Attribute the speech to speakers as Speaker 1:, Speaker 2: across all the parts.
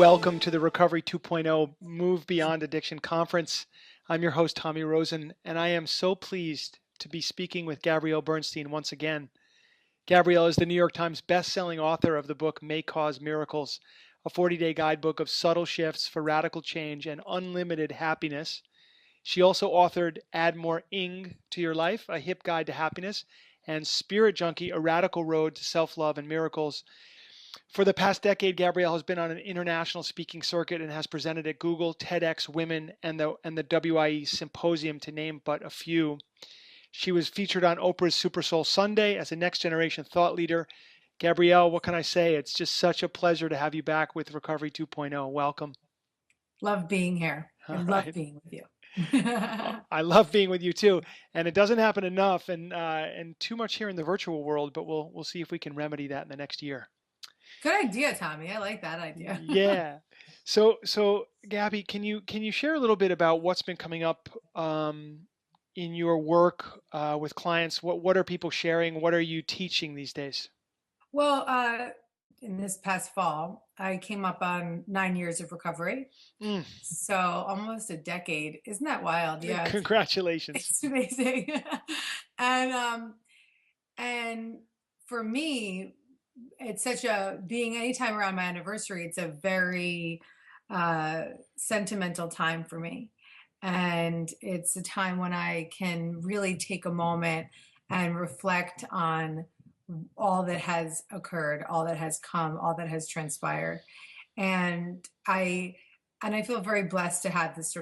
Speaker 1: welcome to the Recovery 2.0 Move Beyond Addiction Conference. I'm your host, Tommy Rosen, and I am so pleased to be speaking with Gabrielle Bernstein once again. Gabrielle is the New York Times bestselling author of the book May Cause Miracles, a 40-day guidebook of subtle shifts for radical change and unlimited happiness. She also authored Add More Ing to Your Life, a hip guide to happiness, and Spirit Junkie, a radical road to self-love and miracles. For the past decade, Gabrielle has been on an international speaking circuit and has presented at Google, TEDx Women, and the WIE Symposium, to name but a few. She was featured on Oprah's Super Soul Sunday as a next-generation thought leader. Gabrielle, what can I say? It's just such a pleasure to have you back with Recovery 2.0. Welcome.
Speaker 2: Love being here. I love being with you.
Speaker 1: I love being with you too, and it doesn't happen enough, and too much here in the virtual world. But we'll see if we can remedy that in the next year.
Speaker 2: Good idea, Tommy. I like that idea.
Speaker 1: Yeah. So Gabby, can you share a little bit about what's been coming up in your work with clients? What are people sharing? What are you teaching these days?
Speaker 2: Well, in this past fall, I came up on 9 years of recovery. So almost a decade. Isn't that wild? Yeah.
Speaker 1: Congratulations.
Speaker 2: It's amazing. And for me, it's such being anytime around my anniversary, it's a very sentimental time for me. And it's a time when I can really take a moment and reflect on all that has occurred, all that has come, all that has transpired. And I feel very blessed to have this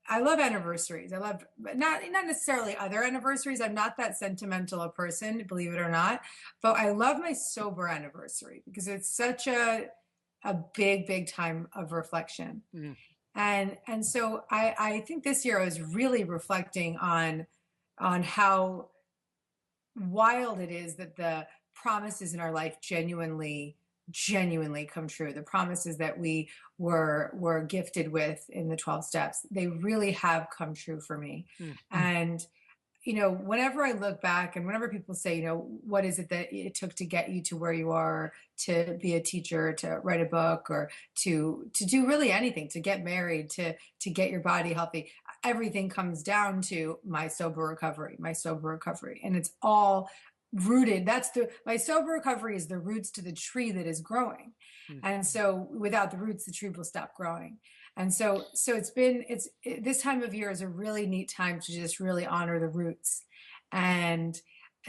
Speaker 2: I love anniversaries. I love not necessarily other anniversaries. I'm not that sentimental a person, believe it or not, but I love my sober anniversary because it's such a big time of reflection. And so I think this year I was really reflecting on how wild it is that the promises in our life genuinely come true. The promises that we were gifted with in the 12 steps, they really have come true for me. And whenever I look back and whenever people say, what is it that it took to get you to where you are, to be a teacher, to write a book, or to do really anything, to get married, to get your body healthy, everything comes down to my sober recovery. And it's all rooted. My sober recovery is the roots to the tree that is growing. And so without the roots, the tree will stop growing. And so this time of year is a really neat time to just really honor the roots. And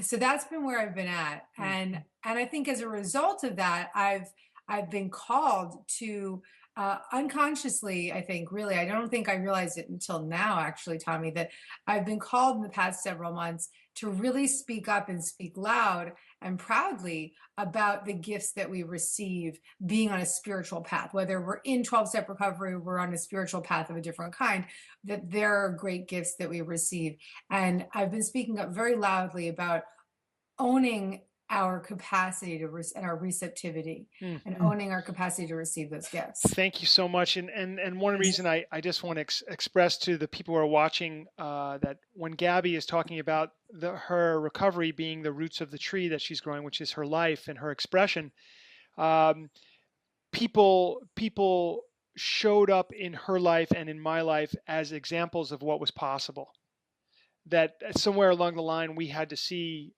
Speaker 2: so that's been where I've been at. And I think as a result of that, I've been called to unconsciously, I think, really, I don't think I realized it until now, actually, Tommy, that I've been called in the past several months to really speak up and speak loud and proudly about the gifts that we receive being on a spiritual path, whether we're in 12-step recovery or we're on a spiritual path of a different kind, that there are great gifts that we receive. And I've been speaking up very loudly about owning our capacity and our receptivity and owning our capacity to receive those gifts.
Speaker 1: Thank you so much. And one reason I just want to express to the people who are watching that when Gabby is talking about her recovery being the roots of the tree that she's growing, which is her life and her expression, people showed up in her life and in my life as examples of what was possible. That somewhere along the line we had to see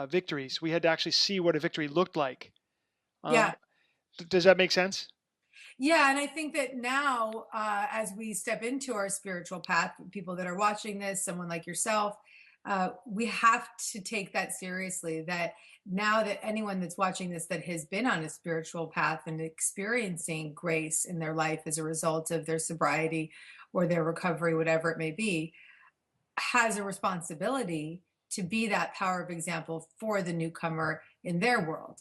Speaker 1: victories. We had to actually see what a victory looked like. Does that make sense?
Speaker 2: Yeah, and I think that now, as we step into our spiritual path, people that are watching this, someone like yourself, we have to take that seriously. That now that anyone that's watching this that has been on a spiritual path and experiencing grace in their life as a result of their sobriety or their recovery, whatever it may be, has a responsibility to be that power of example for the newcomer in their world.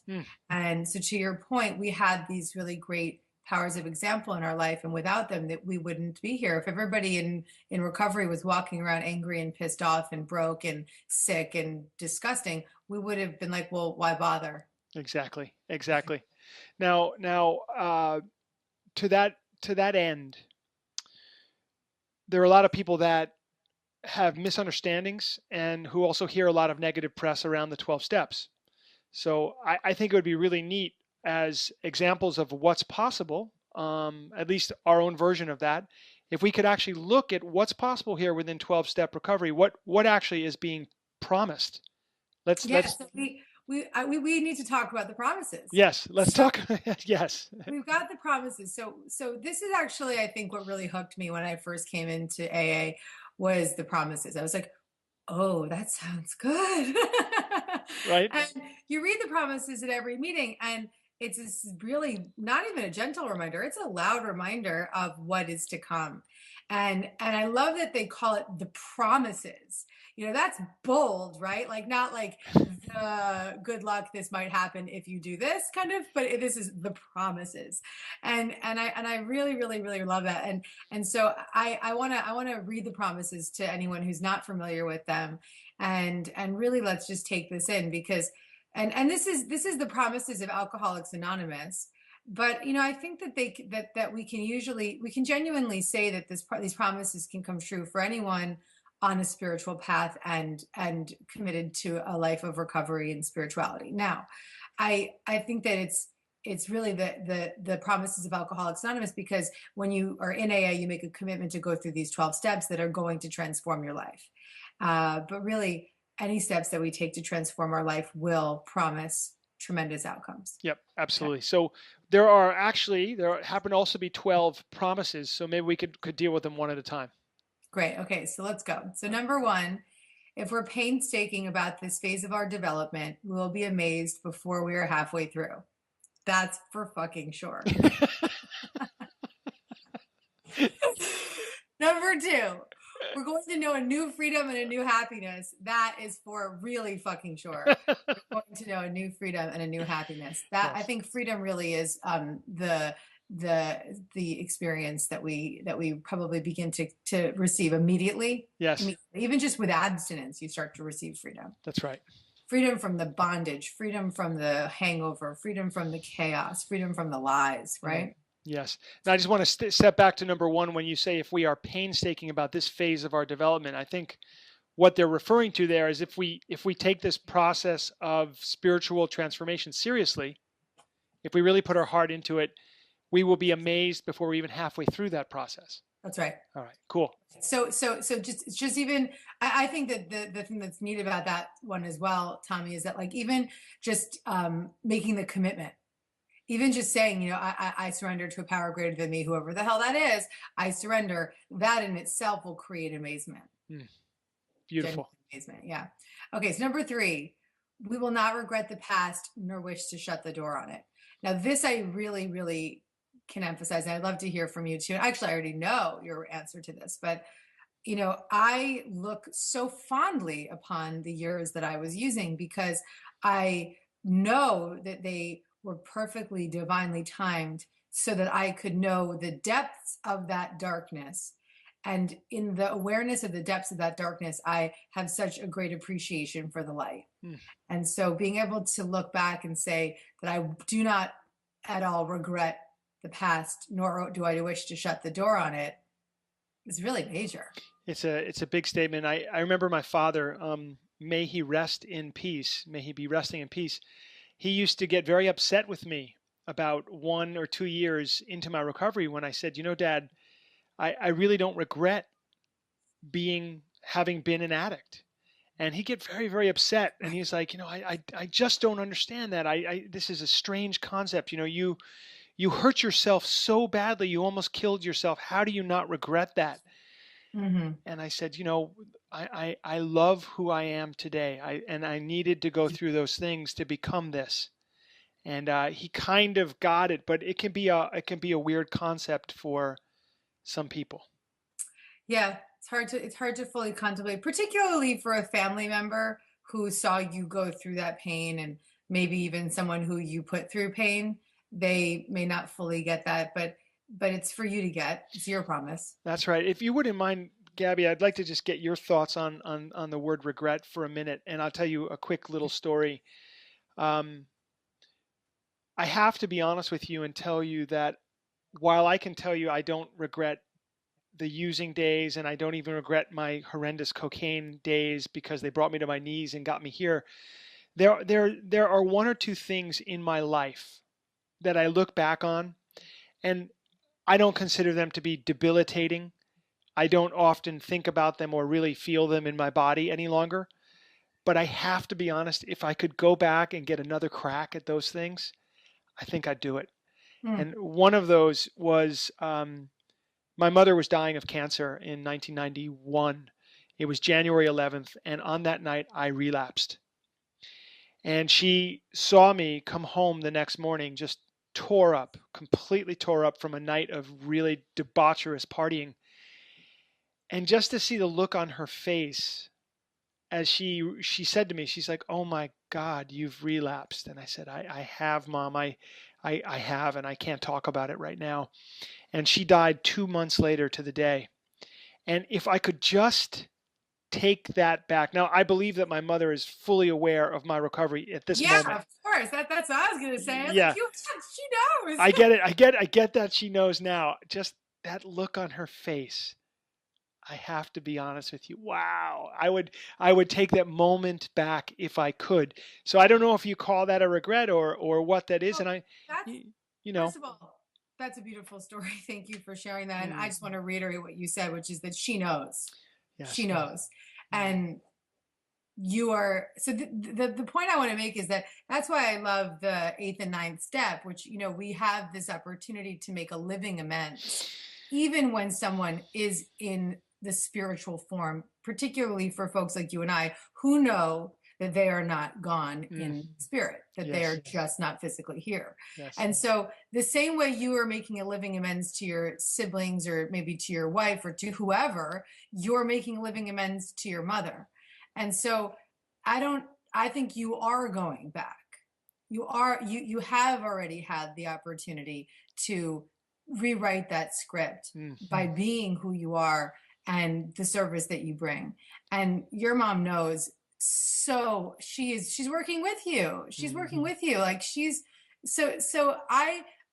Speaker 2: And so to your point, we had these really great powers of example in our life, and without them that we wouldn't be here. If everybody in recovery was walking around angry and pissed off and broke and sick and disgusting, we would have been like, well, why bother?
Speaker 1: Exactly. Now to that end, there are a lot of people that have misunderstandings and who also hear a lot of negative press around the 12 steps. So I think it would be really neat as examples of what's possible at least our own version of that, if we could actually look at what's possible here within 12-step recovery, what actually is being promised. Let's
Speaker 2: So we need to talk about the promises.
Speaker 1: Yes, let's talk. Yes.
Speaker 2: We've got the promises. So this is actually, I think, what really hooked me when I first came into AA was the promises. I was like, oh, that sounds good.
Speaker 1: Right.
Speaker 2: And you read the promises at every meeting, and it's this really not even a gentle reminder, it's a loud reminder of what is to come. And I love that they call it the promises. That's bold, right? Like, not like the good luck, this might happen if you do this kind of, but this is the promises. And I really, really, really love that. And so I want to read the promises to anyone who's not familiar with them, and really let's just take this in, because and this is the promises of Alcoholics Anonymous. But I think that we can genuinely say that these promises can come true for anyone on a spiritual path and committed to a life of recovery and spirituality. Now, I think that it's really the promises of Alcoholics Anonymous, because when you are in AA, you make a commitment to go through these 12 steps that are going to transform your life. But really, any steps that we take to transform our life will promise tremendous outcomes.
Speaker 1: Yep, absolutely. Okay. So there happen to also be 12 promises. So maybe we could deal with them one at a time.
Speaker 2: Great. Okay, so let's go. So number one, if we're painstaking about this phase of our development, we will be amazed before we are halfway through. That's for fucking sure. Number two, we're going to know a new freedom and a new happiness. That is for really fucking sure. We're going to know a new freedom and a new happiness. That, yes. I think freedom really is the experience that we probably begin to receive immediately.
Speaker 1: Yes.
Speaker 2: Even just with abstinence, you start to receive freedom.
Speaker 1: That's right.
Speaker 2: Freedom from the bondage, freedom from the hangover, freedom from the chaos, freedom from the lies, right? Mm-hmm.
Speaker 1: Yes. Now I just want to step back to number one. When you say if we are painstaking about this phase of our development, I think what they're referring to there is if we take this process of spiritual transformation seriously, if we really put our heart into it, we will be amazed before we're even halfway through that process.
Speaker 2: That's right.
Speaker 1: All right, cool.
Speaker 2: So just even, I think that the thing that's neat about that one as well, Tommy, is that like even just making the commitment, even just saying, I surrender to a power greater than me, whoever the hell that is, I surrender, that in itself will create amazement.
Speaker 1: Beautiful.
Speaker 2: Amazement, yeah. Okay, so number three, we will not regret the past nor wish to shut the door on it. Now this I really, really can emphasize, and I'd love to hear from you too. Actually, I already know your answer to this, but I look so fondly upon the years that I was using, because I know that they were perfectly divinely timed so that I could know the depths of that darkness. And in the awareness of the depths of that darkness, I have such a great appreciation for the light. And so being able to look back and say that I do not at all regret the past, nor do I wish to shut the door on it, is really major. It's
Speaker 1: a big statement. I remember my father, may he rest in peace, may he be resting in peace. He used to get very upset with me about 1 or 2 years into my recovery when I said, Dad, I really don't regret having been an addict. And he'd get very, very upset. And he's like, I just don't understand that. This is a strange concept. You hurt yourself so badly, you almost killed yourself. How do you not regret that? Mm-hmm. And I said, I love who I am today. I needed to go through those things to become this. And he kind of got it, but it can be a weird concept for some people.
Speaker 2: Yeah, it's hard to fully contemplate, particularly for a family member who saw you go through that pain, and maybe even someone who you put through pain. They may not fully get that, but it's for you to get. It's your promise.
Speaker 1: That's right. If you wouldn't mind, Gabby, I'd like to just get your thoughts on the word regret for a minute, and I'll tell you a quick little story. I have to be honest with you and tell you that while I can tell you I don't regret the using days, and I don't even regret my horrendous cocaine days because they brought me to my knees and got me here, there are 1 or 2 things in my life that I look back on, and I don't consider them to be debilitating. I don't often think about them or really feel them in my body any longer. But I have to be honest, if I could go back and get another crack at those things, I think I'd do it.
Speaker 2: Mm.
Speaker 1: And one of those was my mother was dying of cancer in 1991. It was January 11th, and on that night, I relapsed. And she saw me come home the next morning, just tore up, completely tore up from a night of really debaucherous partying. And just to see the look on her face as she said to me, she's like, "Oh my God, you've relapsed." And I said, I have, Mom. I have, and I can't talk about it right now. And she died 2 months later to the day. And if I could just take that back. Now, I believe that my mother is fully aware of my recovery at this
Speaker 2: Yeah,
Speaker 1: moment.
Speaker 2: of course. That's what I was gonna say. I was
Speaker 1: Yeah,
Speaker 2: like, she knows.
Speaker 1: I get it. I get that she knows now. Just that look on her face. I have to be honest with you. Wow. I would take that moment back if I could. So I don't know if you call that a regret or what that is.
Speaker 2: Well,
Speaker 1: And I,
Speaker 2: that's
Speaker 1: you know,
Speaker 2: first of all, that's a beautiful story. Thank you for sharing that. And I
Speaker 1: mm,
Speaker 2: just want to reiterate what you said, which is that she knows. She
Speaker 1: yes.
Speaker 2: knows.
Speaker 1: Mm,
Speaker 2: And you are so the point I want to make is that that's why I love the eighth and ninth step, which we have this opportunity to make a living amends, even when someone is in the spiritual form, particularly for folks like you and I who know that they are not gone
Speaker 1: mm,
Speaker 2: in spirit, that they
Speaker 1: yes.
Speaker 2: are just not physically here.
Speaker 1: Yes.
Speaker 2: And so the same way you are making a living amends to your siblings or maybe to your wife or to whoever, you're making a living amends to your mother. And so I think you are going back. You have already had the opportunity to rewrite that script
Speaker 1: Mm,
Speaker 2: by being who you are and the service that you bring. And your mom knows, so she's working with you. She's working
Speaker 1: mm.
Speaker 2: with you. Like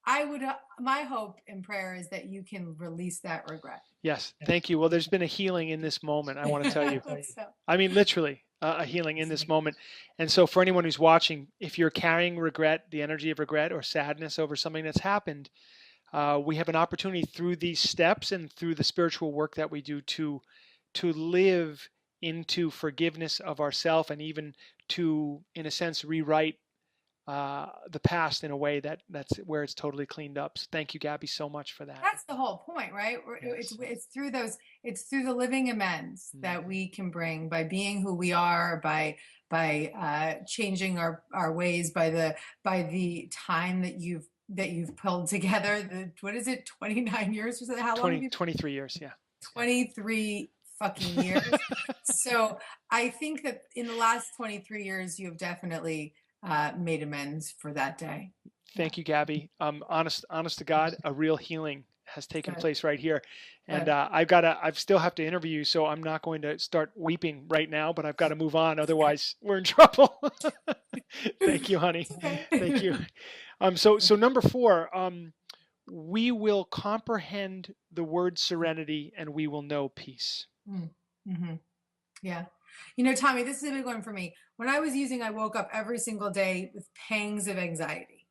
Speaker 2: I would my hope and prayer is that you can release that regret.
Speaker 1: Yes. Thank you. Well, there's been a healing in this moment. I want to tell you.
Speaker 2: So,
Speaker 1: I mean, literally a healing in this moment. And so for anyone who's watching, if you're carrying regret, the energy of regret or sadness over something that's happened, we have an opportunity through these steps and through the spiritual work that we do to live into forgiveness of ourself and even to, in a sense, rewrite the past in a way that's where it's totally cleaned up. So thank you, Gabby, so much for that.
Speaker 2: that's the whole point, right?
Speaker 1: Yes.
Speaker 2: It's through the living amends that we can bring by being who we are, by changing our ways, by the time that you've pulled together. What is it, 29 years or something? How long have you?
Speaker 1: 23 years, yeah.
Speaker 2: 23 fucking years. So I think that in the last 23 years, you have definitely made amends for that day.
Speaker 1: Thank you, Gabby. Honest to God, a real healing has taken place right here, and I still have to interview you, so I'm not going to start weeping right now, but I've got to move on, otherwise we're in trouble. Thank you, honey. Thank you. So number 4, we will comprehend the word serenity, and we will know peace.
Speaker 2: Mm-hmm. Yeah. Tommy, this is a big one for me. When I woke up every single day with pangs of anxiety.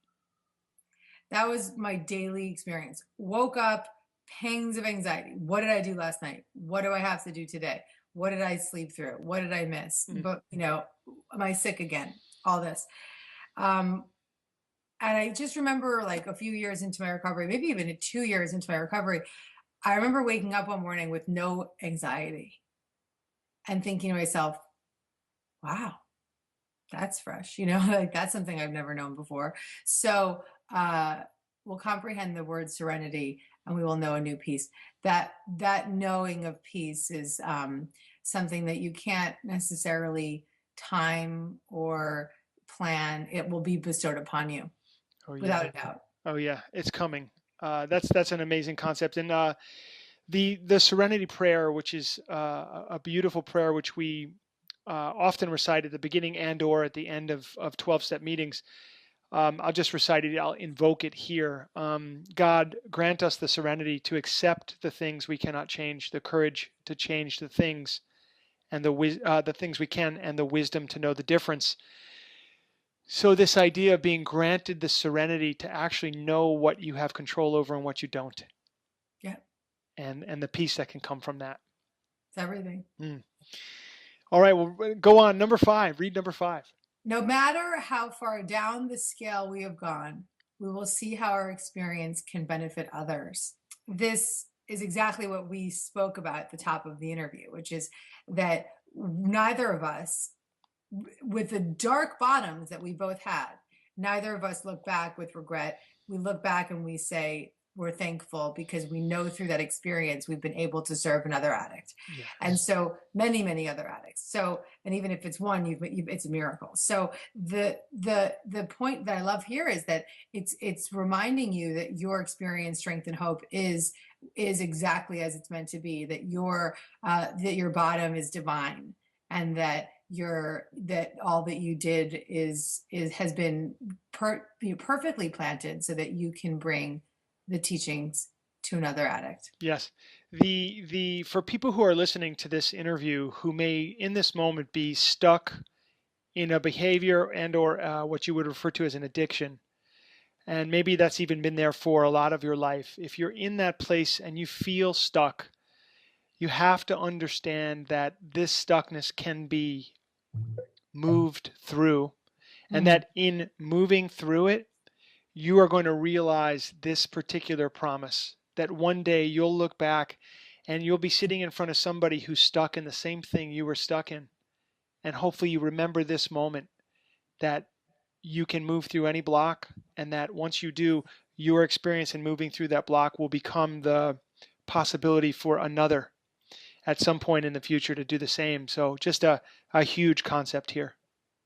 Speaker 2: That was my daily experience. Woke up, pangs of anxiety. What did I do last night? What do I have to do today? What did I sleep through? What did I miss? But, am I sick again? All this. And I just remember like a few years into my recovery, maybe even 2 years into my recovery, I remember waking up one morning with no anxiety and thinking to myself, wow, that's fresh. Like that's something I've never known before. So we'll comprehend the word serenity and we will know a new peace. That knowing of peace is something that you can't necessarily time or plan. It will be bestowed upon you without a doubt.
Speaker 1: Oh yeah, it's coming. That's an amazing concept. And the Serenity Prayer, which is a beautiful prayer, which we often recite at the beginning and or at the end of 12-step meetings. I'll just recite it. I'll invoke it here. God, grant us the serenity to accept the things we cannot change, the courage to change the things, and the things we can, and the wisdom to know the difference. So this idea of being granted the serenity to actually know what you have control over and what you don't. and the peace that can come from that.
Speaker 2: It's everything.
Speaker 1: All right, well, go on. Number 5. Read number 5.
Speaker 2: No matter how far down the scale we have gone, we will see how our experience can benefit others. This is exactly what we spoke about at the top of the interview, which is that neither of us, with the dark bottoms that we both had, neither of us look back with regret. We look back and we say, we're thankful because we know through that experience we've been able to serve another addict.
Speaker 1: Yes.
Speaker 2: And so many other addicts. So, and even if it's one, it's a miracle. So the point that I love here is that it's reminding you that your experience, strength, and hope is exactly as it's meant to be. That your bottom is divine, and that all that you did has been perfectly planted so that you can bring the teachings to another addict.
Speaker 1: Yes. The for people who are listening to this interview who may in this moment be stuck in a behavior and or what you would refer to as an addiction, and maybe that's even been there for a lot of your life. If you're in that place and you feel stuck, you have to understand that this stuckness can be moved through, and that in moving through it, you are going to realize this particular promise, that one day you'll look back and you'll be sitting in front of somebody who's stuck in the same thing you were stuck in. And hopefully you remember this moment, that you can move through any block, and that once you do, your experience in moving through that block will become the possibility for another at some point in the future to do the same. So just a huge concept here.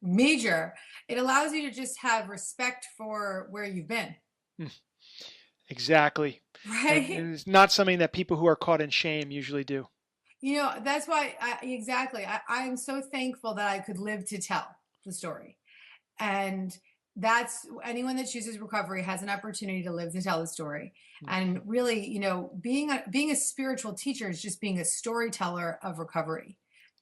Speaker 2: Major. It allows you to just have respect for where you've been.
Speaker 1: Exactly.
Speaker 2: Right.
Speaker 1: And it's not something that people who are caught in shame usually do.
Speaker 2: That's why I am so thankful that I could live to tell the story. And that's anyone that chooses recovery has an opportunity to live to tell the story. And really, being a spiritual teacher is just being a storyteller of recovery.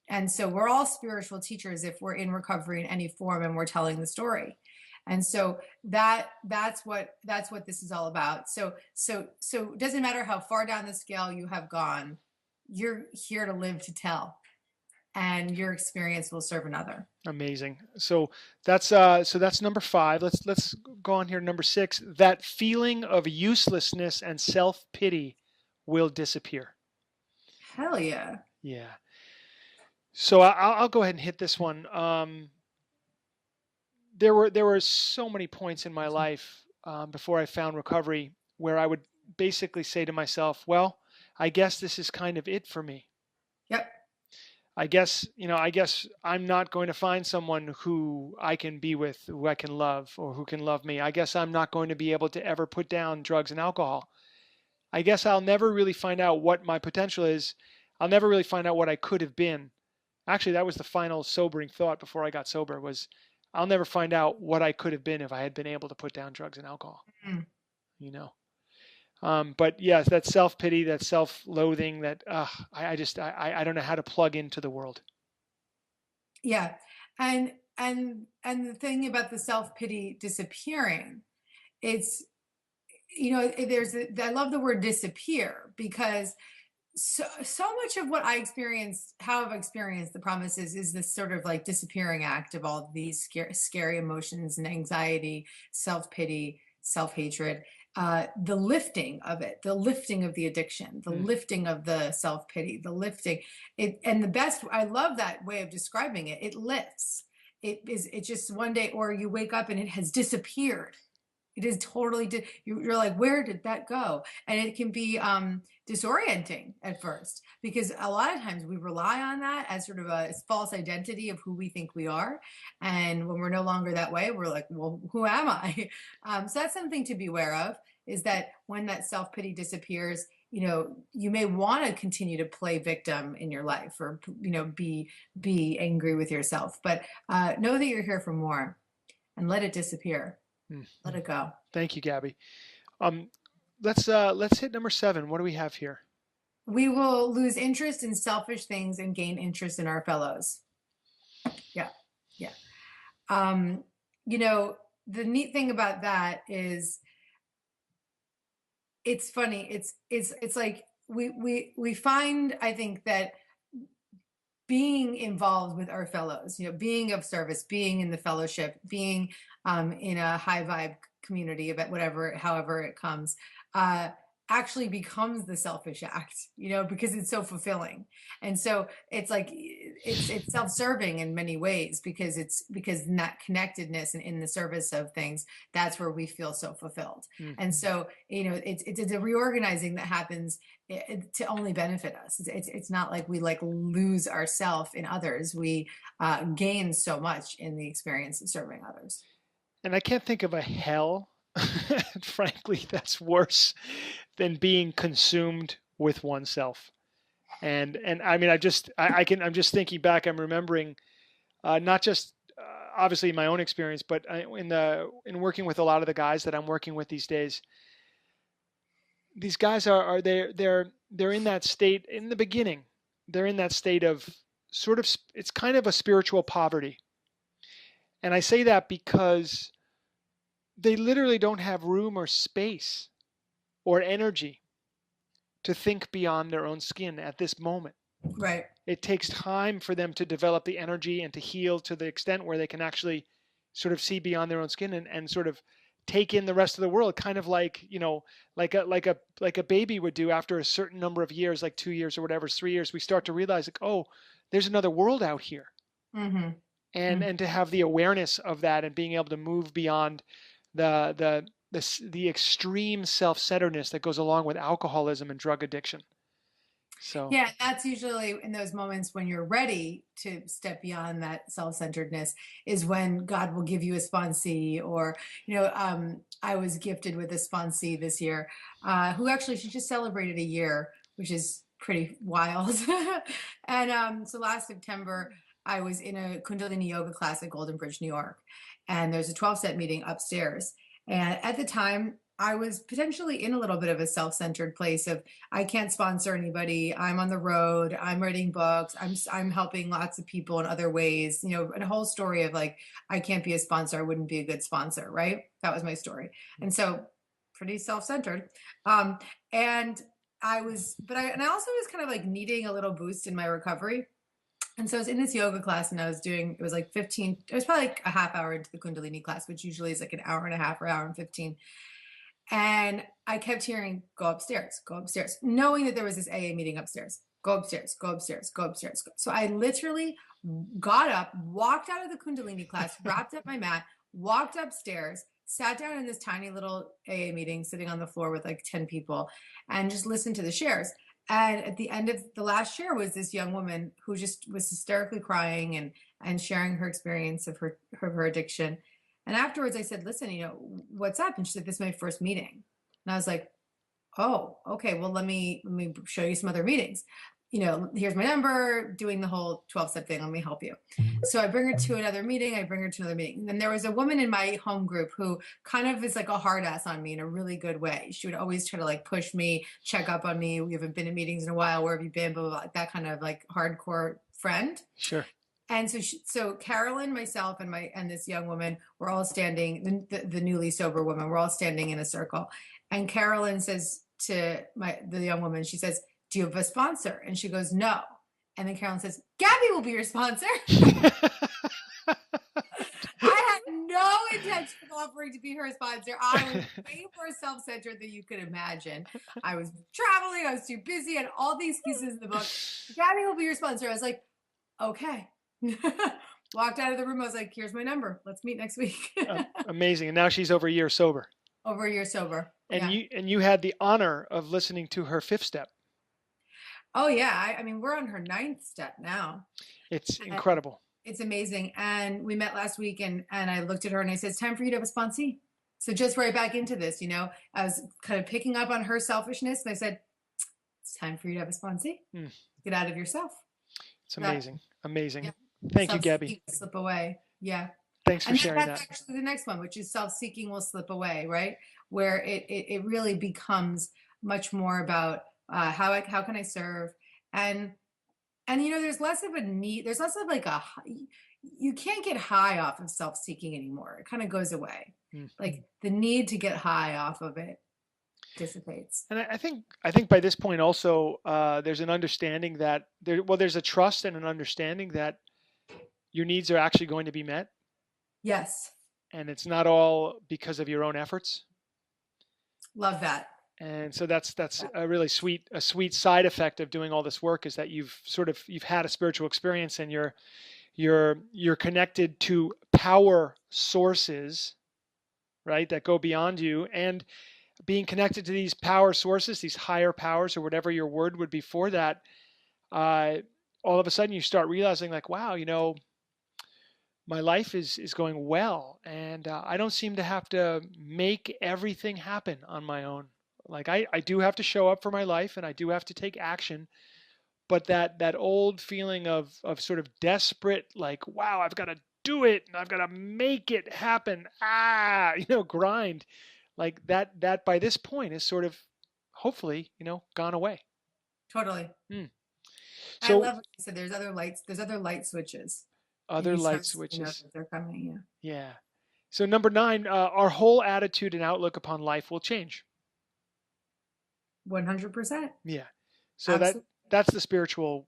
Speaker 2: And so we're all spiritual teachers if we're in recovery in any form and we're telling the story. And so that's what this is all about. So it doesn't matter how far down the scale you have gone, you're here to live to tell, and your experience will serve another.
Speaker 1: Amazing. So that's number 5. Let's go on here to number 6. That feeling of uselessness and self-pity will disappear.
Speaker 2: Hell yeah.
Speaker 1: Yeah. So I'll go ahead and hit this one. There were so many points in my life before I found recovery where I would basically say to myself, well, I guess this is kind of it for me.
Speaker 2: Yep.
Speaker 1: I guess I'm not going to find someone who I can be with, who I can love, or who can love me. I guess I'm not going to be able to ever put down drugs and alcohol. I guess I'll never really find out what my potential is. I'll never really find out what I could have been. Actually, that was the final sobering thought before I got sober, was I'll never find out what I could have been if I had been able to put down drugs and alcohol. But yes, that self-pity, that self-loathing, that I don't know how to plug into the world.
Speaker 2: Yeah. And the thing about the self-pity disappearing, it's, I love the word disappear, because so much of what I experienced, how I've experienced the promises, is this sort of like disappearing act of all these scary emotions and anxiety, self-pity, self-hatred, the lifting of it, the lifting of the addiction, the lifting of the self-pity, the lifting it. And I love that way of describing it. It lifts. It's just one day, or you wake up and it has disappeared. It is totally, you're like, where did that go? And it can be disorienting at first, because a lot of times we rely on that as sort of a false identity of who we think we are. And when we're no longer that way, we're like, well, who am I? So that's something to be aware of, is that when that self-pity disappears, you may want to continue to play victim in your life, or, be angry with yourself, but know that you're here for more, and let it disappear. Let it go.
Speaker 1: Thank you, Gabby. Let's hit number 7. What do we have here?
Speaker 2: We will lose interest in selfish things and gain interest in our fellows. Yeah. The neat thing about that is, it's funny. It's like we find, I think, that being involved with our fellows, being of service, being in the fellowship, being in a high vibe community, about whatever, however it comes, uh, actually becomes the selfish act, because it's so fulfilling. And so it's like it's self-serving in many ways, because in that connectedness and in the service of things, that's where we feel so fulfilled.
Speaker 1: Mm.
Speaker 2: And so it's a reorganizing that happens to only benefit us. It's not like we lose ourself in others. We gain so much in the experience of serving others.
Speaker 1: And I can't think of a hell, frankly, that's worse than being consumed with oneself. And I mean, I'm just thinking back. I'm remembering not just obviously my own experience, but in working with a lot of the guys that I'm working with these days. These guys they're in that state in the beginning. They're in that state of sort of, it's kind of a spiritual poverty. And I say that because they literally don't have room or space or energy to think beyond their own skin at this moment.
Speaker 2: Right.
Speaker 1: It takes time for them to develop the energy and to heal to the extent where they can actually sort of see beyond their own skin and sort of take in the rest of the world, kind of like, like a baby would do after a certain number of years, like 2 years or whatever, 3 years. We start to realize, like, oh, there's another world out here.
Speaker 2: Mm-hmm.
Speaker 1: And to have the awareness of that and being able to move beyond the extreme self-centeredness that goes along with alcoholism and drug addiction. So
Speaker 2: yeah, that's usually in those moments when you're ready to step beyond that self-centeredness, is when God will give you a sponsee. Or I was gifted with a sponsee this year, who actually, she just celebrated a year, which is pretty wild. And so last September, I was in a Kundalini yoga class at Golden Bridge, New York, and there's a 12-step meeting upstairs. And at the time, I was potentially in a little bit of a self-centered place of, I can't sponsor anybody. I'm on the road. I'm writing books. I'm helping lots of people in other ways. A whole story of like, I can't be a sponsor. I wouldn't be a good sponsor, right? That was my story. And so pretty self-centered. And I also was kind of like needing a little boost in my recovery. And so I was in this yoga class, and it was like 15, it was probably like a half hour into the Kundalini class, which usually is like an hour and a half or hour and 15. And I kept hearing, go upstairs, knowing that there was this AA meeting upstairs. Go upstairs, go upstairs, go upstairs. So I literally got up, walked out of the Kundalini class, wrapped up my mat, walked upstairs, sat down in this tiny little AA meeting, sitting on the floor with like 10 people, and just listened to the shares. And at the end of the last share was this young woman who just was hysterically crying and sharing her experience of her addiction. And afterwards I said, listen, what's up? And she said, this is my first meeting. And I was like, oh, okay, well, let me show you some other meetings. Here's my number, doing the whole 12-step thing. Let me help you. So I bring her to another meeting. And then there was a woman in my home group who kind of is like a hard ass on me in a really good way. She would always try to like push me, check up on me. We haven't been in meetings in a while. Where have you been? Blah, blah, blah. That kind of like hardcore friend.
Speaker 1: Sure.
Speaker 2: And so Carolyn, myself, and this young woman, we're all standing, the newly sober woman, we're all standing in a circle. And Carolyn says to the young woman, she says, do you have a sponsor? And she goes, no. And then Carolyn says, Gabby will be your sponsor. I had no intention of offering to be her sponsor. I was way more self-centered than you could imagine. I was traveling. I was too busy. I had all the excuses in the book. Gabby will be your sponsor. I was like, okay. Walked out of the room. I was like, here's my number. Let's meet next week.
Speaker 1: Amazing. And now she's over a year sober.
Speaker 2: Over a year sober.
Speaker 1: And
Speaker 2: yeah.
Speaker 1: you had the honor of listening to her 5th step.
Speaker 2: Oh yeah. I mean, we're on her 9th step now.
Speaker 1: It's incredible.
Speaker 2: It's amazing. And we met last week, and I looked at her and I said, it's time for you to have a sponsee. So just right back into this, I was kind of picking up on her selfishness, and I said, it's time for you to have a sponsee. Get out of yourself.
Speaker 1: It's amazing. Amazing.
Speaker 2: Yeah.
Speaker 1: Thank you, Gabby.
Speaker 2: Slip away. Yeah.
Speaker 1: Thanks for sharing that.
Speaker 2: That's actually the next one, which is self-seeking will slip away, right? Where it really becomes much more about how can I serve, and there's less of a need. There's less of like you can't get high off of self-seeking anymore. It kind of goes away. Like the need to get high off of it dissipates.
Speaker 1: And I think by this point also there's an understanding that there's a trust and an understanding that your needs are actually going to be met,
Speaker 2: Yes.
Speaker 1: and it's not all because of your own efforts.
Speaker 2: Love that.
Speaker 1: And so that's a really sweet side effect of doing all this work, is that you've had a spiritual experience, and you're connected to power sources, right, that go beyond you. And being connected to these power sources, these higher powers, or whatever your word would be for that, uh, all of a sudden you start realizing, like, wow, my life is going well, and I don't seem to have to make everything happen on my own. Like, I do have to show up for my life, and I do have to take action, but that old feeling of sort of desperate, like, wow, I've got to do it, and I've got to make it happen, grind, like that by this point is sort of, hopefully, gone away.
Speaker 2: Totally.
Speaker 1: Hmm.
Speaker 2: I
Speaker 1: So
Speaker 2: love what you said. There's other light switches. And
Speaker 1: other
Speaker 2: you
Speaker 1: light
Speaker 2: start to know
Speaker 1: switches.
Speaker 2: that they're coming. Yeah.
Speaker 1: Yeah. So number 9, our whole attitude and outlook upon life will change.
Speaker 2: 100%.
Speaker 1: Yeah. So
Speaker 2: Absolutely.
Speaker 1: that's the spiritual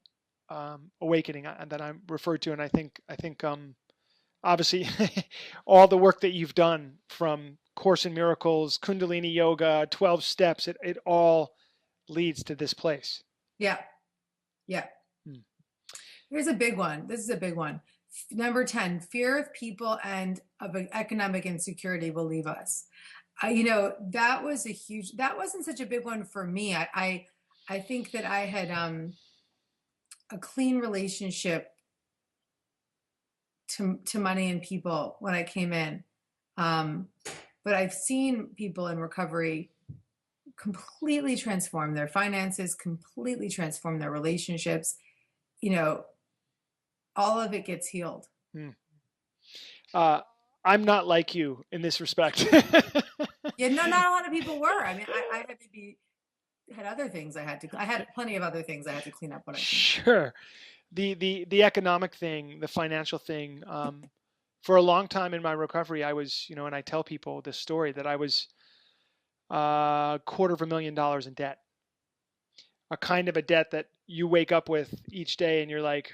Speaker 1: awakening that I'm referred to, and I think obviously all the work that you've done, from Course in Miracles, Kundalini Yoga, 12 steps, it all leads to this place.
Speaker 2: Yeah. Yeah.
Speaker 1: Hmm.
Speaker 2: Here's a big one. This is a big one. Number 10, fear of people and of economic insecurity will leave us. That wasn't such a big one for me. I think that I had a clean relationship to money and people when I came in. But I've seen people in recovery completely transform their finances, completely transform their relationships. All of it gets healed.
Speaker 1: Hmm. I'm not like you in this respect.
Speaker 2: Yeah, no, not a lot of people were. I mean, I had other things I had plenty of other things I had to clean up when I came.
Speaker 1: Sure. The economic thing, the financial thing, for a long time in my recovery, I was, and I tell people this story, that I was $250,000 in debt. A kind of a debt that you wake up with each day and you're like,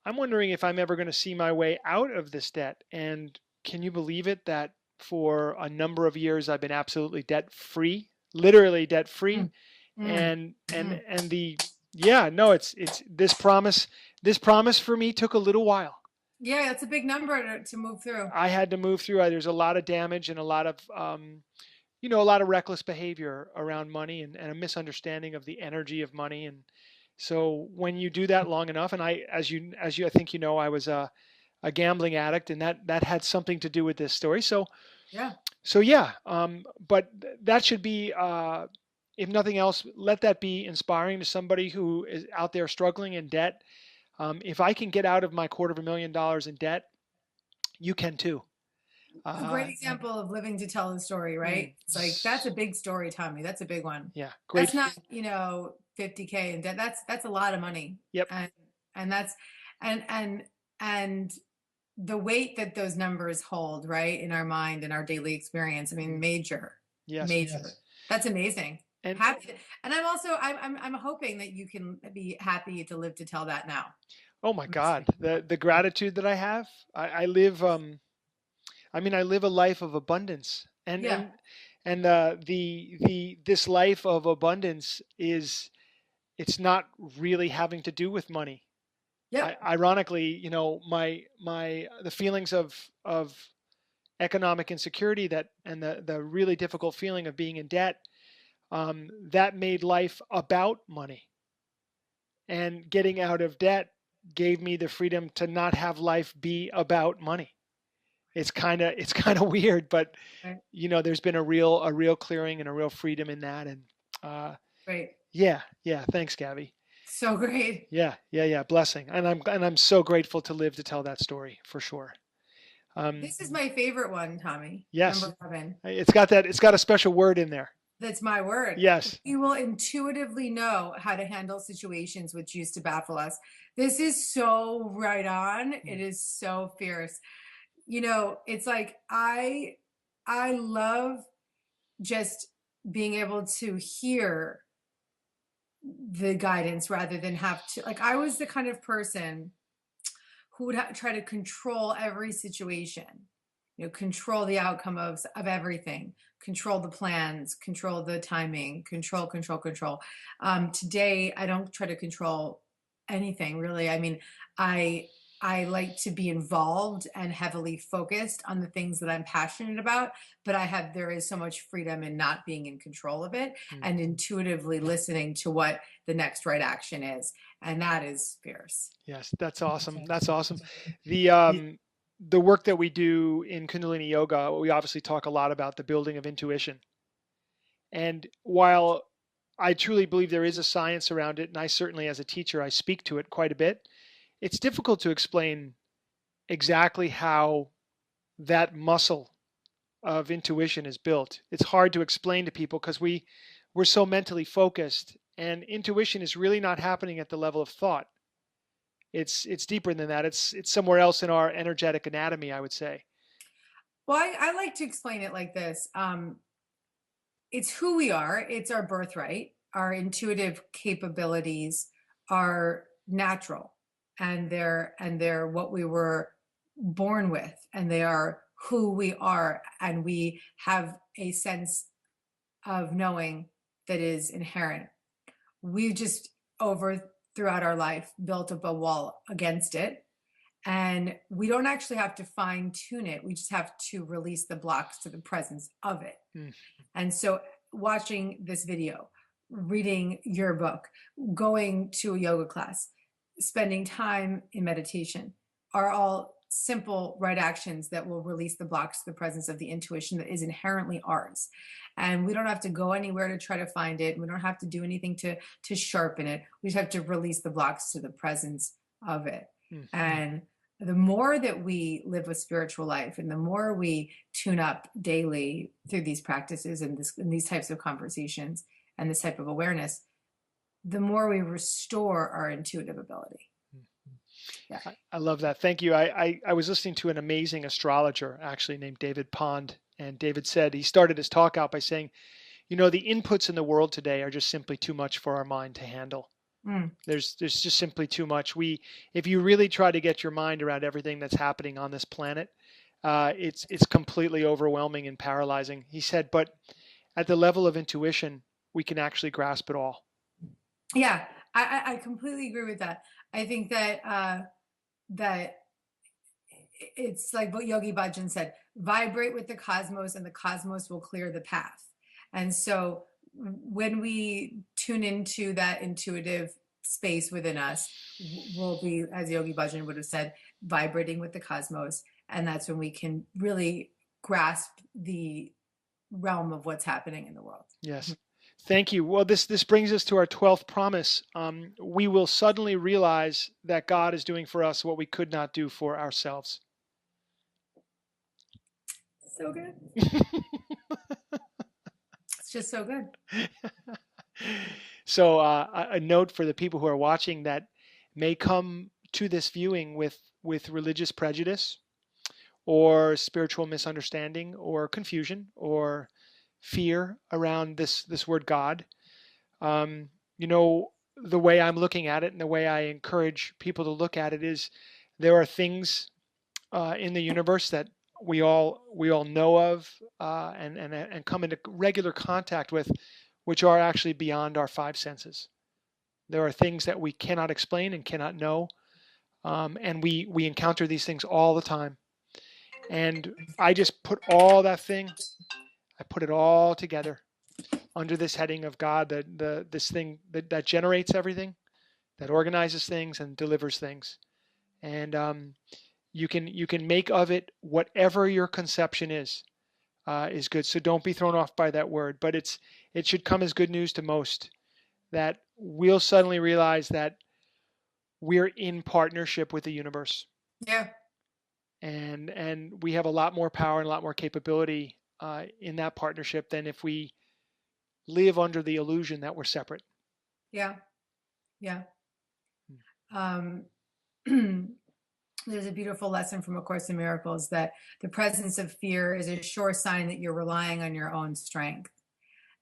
Speaker 1: I'm wondering if I'm ever going to see my way out of this debt. And can you believe it, that for a number of years I've been absolutely debt free, literally debt free. And the yeah, no, it's this promise for me took a little while.
Speaker 2: Yeah, that's a big number to move through.
Speaker 1: I had to move through. There's a lot of damage and a lot of a lot of reckless behavior around money, and a misunderstanding of the energy of money. And so when you do that long enough, and as you I think I was a gambling addict, and that had something to do with this story. So yeah, but that should be, if nothing else, let that be inspiring to somebody who is out there struggling in debt. If I can get out of my $250,000 in debt, you can too.
Speaker 2: It's a great example of living to tell the story, right? It's like, that's a big story, Tommy. That's a big one.
Speaker 1: Yeah, great.
Speaker 2: That's not, 50K in debt. That's a lot of money.
Speaker 1: Yep.
Speaker 2: And that's and the weight that those numbers hold, right, in our mind and our daily experience. I mean, major.
Speaker 1: Yes.
Speaker 2: Major. Yes. That's amazing.
Speaker 1: And
Speaker 2: happy. And I'm also I'm hoping that you can be happy to live to tell that now.
Speaker 1: Oh my God, the gratitude that I have. I live. I live a life of abundance, and this life of abundance it's not really having to do with money.
Speaker 2: Yeah.
Speaker 1: Ironically, the feelings of economic insecurity, and the really difficult feeling of being in debt, that made life about money. And getting out of debt gave me the freedom to not have life be about money. It's kind of weird, but there's been a real clearing and a real freedom in that. And
Speaker 2: great.
Speaker 1: Yeah. Thanks, Gabby.
Speaker 2: So great.
Speaker 1: Yeah. Blessing, and I'm so grateful to live to tell that story, for sure.
Speaker 2: This is my favorite one, Tommy.
Speaker 1: Yes.
Speaker 2: Number 11.
Speaker 1: It's got a special word in there.
Speaker 2: That's my word.
Speaker 1: Yes.
Speaker 2: We will intuitively know how to handle situations which used to baffle us. This is so right on. It is so fierce. It's like I love just being able to hear the guidance rather than have to, like, I was the kind of person who would try to control every situation, control the outcome of everything, control the plans, control the timing, control. Today, I don't try to control anything really. I mean, I I like to be involved and heavily focused on the things that I'm passionate about, but there is so much freedom in not being in control of it and intuitively listening to what the next right action is. And that is fierce.
Speaker 1: Yes, that's awesome. That's awesome. The work that we do in Kundalini Yoga, we obviously talk a lot about the building of intuition. And while I truly believe there is a science around it, and I certainly as a teacher, I speak to it quite a bit, it's difficult to explain exactly how that muscle of intuition is built. It's hard to explain to people because we're so mentally focused, and intuition is really not happening at the level of thought. It's deeper than that. It's somewhere else in our energetic anatomy, I would say.
Speaker 2: Well, I like to explain it like this. It's who we are. It's our birthright. Our intuitive capabilities are natural, and they're what we were born with, and they are who we are, and we have a sense of knowing that is inherent. We just throughout our life built up a wall against it, and we don't actually have to fine tune it. We just have to release the blocks to the presence of it. And so watching this video, reading your book, going to a yoga class, spending time in meditation are all simple right actions that will release the blocks to the presence of the intuition that is inherently ours. And we don't have to go anywhere to try to find it. We don't have to do anything to sharpen it. We just have to release the blocks to the presence of it. And the more that we live a spiritual life and the more we tune up daily through these practices and these types of conversations and this type of awareness, the more we restore our intuitive ability.
Speaker 1: Yeah. I love that. Thank you. I was listening to an amazing astrologer actually named David Pond, and David said, he started his talk out by saying, the inputs in the world today are just simply too much for our mind to handle. There's just simply too much. If you really try to get your mind around everything that's happening on this planet, it's completely overwhelming and paralyzing. He said, but at the level of intuition, we can actually grasp it all.
Speaker 2: Yeah, I completely agree with that. I think that that it's like what Yogi Bhajan said: vibrate with the cosmos, and the cosmos will clear the path. And so when we tune into that intuitive space within us, we'll be, as Yogi Bhajan would have said, vibrating with the cosmos. And that's when we can really grasp the realm of what's happening in the world.
Speaker 1: Yes. Thank you. Well, this brings us to our 12th promise. We will suddenly realize that God is doing for us what we could not do for ourselves.
Speaker 2: So good. Just so good.
Speaker 1: So a note for the people who are watching that may come to this viewing with religious prejudice or spiritual misunderstanding or confusion or fear around this word God. The way I'm looking at it and the way I encourage people to look at it is there are things in the universe that we all know of and come into regular contact with, which are actually beyond our five senses. There are things that we cannot explain and cannot know, and we encounter these things all the time. And I just put all that thing, I put it all together under this heading of God, this thing that generates everything, that organizes things and delivers things. And you can make of it whatever your conception is good. So don't be thrown off by that word, but it should come as good news to most that we'll suddenly realize that we're in partnership with the universe.
Speaker 2: Yeah.
Speaker 1: And we have a lot more power and a lot more capability in that partnership than if we live under the illusion that we're separate.
Speaker 2: Yeah. Yeah. There's a beautiful lesson from A Course in Miracles that the presence of fear is a sure sign that you're relying on your own strength.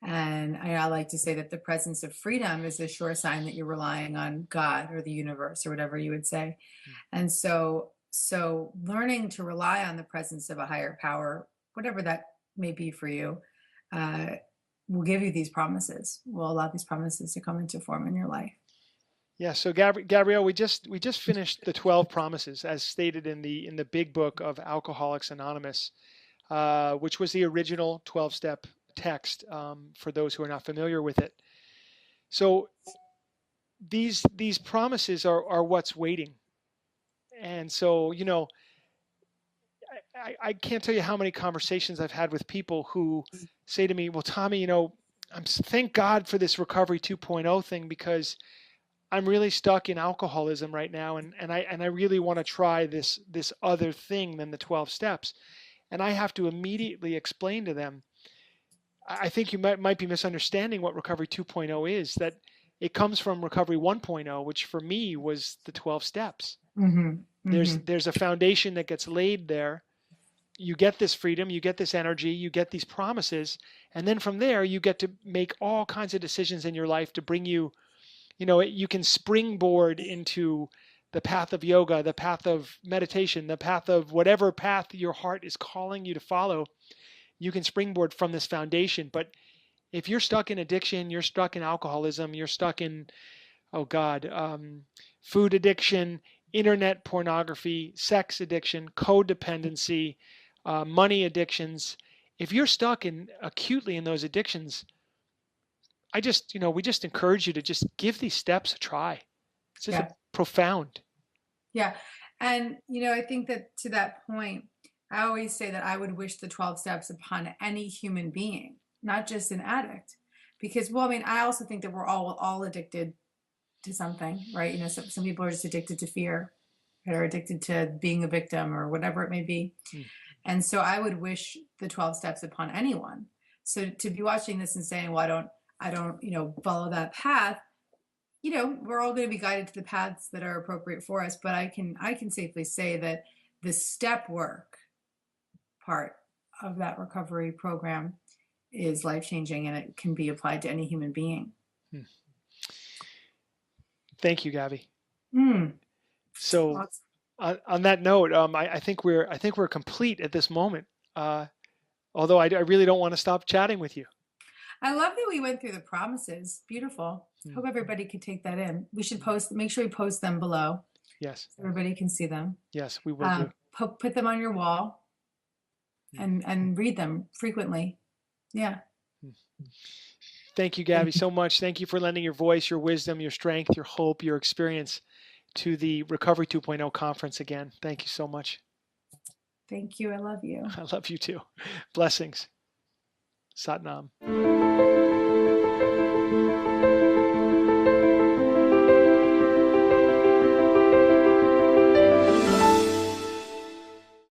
Speaker 2: And I like to say that the presence of freedom is a sure sign that you're relying on God or the universe or whatever you would say. And so learning to rely on the presence of a higher power, whatever that may be for you, will give you these promises, will allow these promises to come into form in your life.
Speaker 1: Yeah, so Gabrielle, we just finished the 12 promises as stated in the big book of Alcoholics Anonymous, which was the original 12-step text, for those who are not familiar with it. So these promises are what's waiting. And so, I can't tell you how many conversations I've had with people who say to me, well, Tommy, thank God for this Recovery 2.0 thing, because I'm really stuck in alcoholism right now, and I really want to try this other thing than the 12 steps. And I have to immediately explain to them, I think you might be misunderstanding what Recovery 2.0 is, that it comes from Recovery 1.0, which for me was the 12 steps.
Speaker 2: Mm-hmm.
Speaker 1: There's a foundation that gets laid there. You get this freedom, you get this energy, you get these promises, and then from there you get to make all kinds of decisions in your life to bring you, you can springboard into the path of yoga, the path of meditation, the path of whatever path your heart is calling you to follow. You can springboard from this foundation. But if you're stuck in addiction, you're stuck in alcoholism, you're stuck in, oh God, food addiction, internet pornography, sex addiction, codependency, money addictions. If you're stuck acutely in those addictions, we just encourage you to just give these steps a try. It's just profound.
Speaker 2: Yeah. And, I think that to that point, I always say that I would wish the 12 steps upon any human being, not just an addict. Because, I also think that we're all addicted to something, right? Some people are just addicted to fear, or addicted to being a victim, or whatever it may be. And so I would wish the 12 steps upon anyone. So to be watching this and saying, well, I don't, follow that path, we're all going to be guided to the paths that are appropriate for us. But I can safely say that the step work part of that recovery program is life-changing, and it can be applied to any human being.
Speaker 1: Thank you, Gabby. So on that note, I think we're complete at this moment. Although I really don't want to stop chatting with you.
Speaker 2: I love that we went through the promises. Beautiful. Hope everybody could take that in. We should make sure we post them below.
Speaker 1: Yes.
Speaker 2: So everybody can see them.
Speaker 1: Yes, we will do.
Speaker 2: Put them on your wall and read them frequently. Yeah.
Speaker 1: Thank you, Gabby, so much. Thank you for lending your voice, your wisdom, your strength, your hope, your experience to the Recovery 2.0 conference again. Thank you so much.
Speaker 2: Thank you. I love you.
Speaker 1: I love you too. Blessings. Sat Nam.